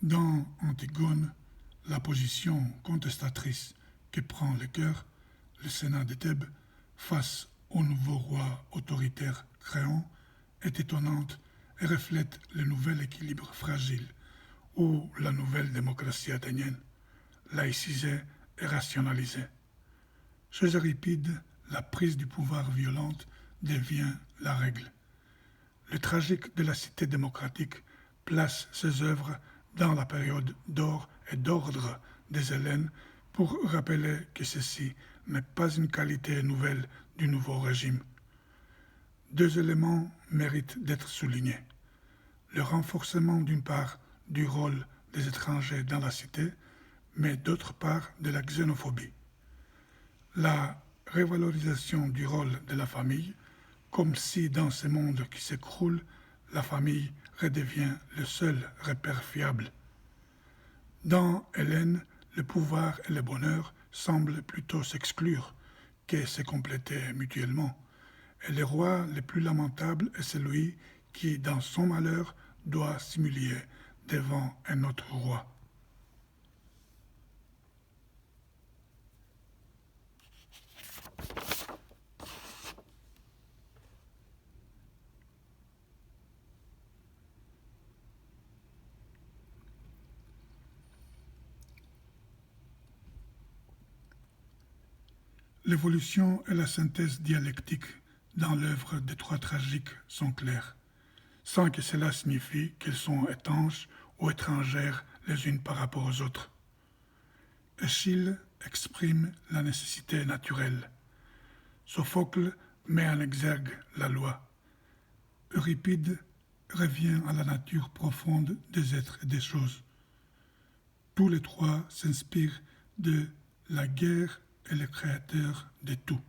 Dans Antigone, la position contestatrice que prend le cœur, le Sénat de Thèbes, face au nouveau roi autoritaire Créon, est étonnante et reflète le nouvel équilibre fragile où la nouvelle démocratie athénienne, laïcisée et rationalisée. Chez Euripide, la prise du pouvoir violente devient la règle. Le tragique de la cité démocratique place ses œuvres dans la période d'or et d'ordre des Hellènes pour rappeler que ceci n'est pas une qualité nouvelle du nouveau régime. Deux éléments méritent d'être soulignés. Le renforcement d'une part du rôle des étrangers dans la cité, mais d'autre part de la xénophobie. La révalorisation du rôle de la famille, comme si dans ce monde qui s'écroule, la famille redevient le seul repère fiable. Dans Hélène, le pouvoir et le bonheur semblent plutôt s'exclure que se compléter mutuellement, et le roi le plus lamentable est celui qui, dans son malheur, doit s'humilier devant un autre roi. L'évolution et la synthèse dialectique dans l'œuvre des trois tragiques sont claires, sans que cela signifie qu'elles sont étanches ou étrangères les unes par rapport aux autres. Échille exprime la nécessité naturelle. Sophocle met en exergue la loi. Euripide revient à la nature profonde des êtres et des choses. Tous les trois s'inspirent de la guerre est le créateur de tout.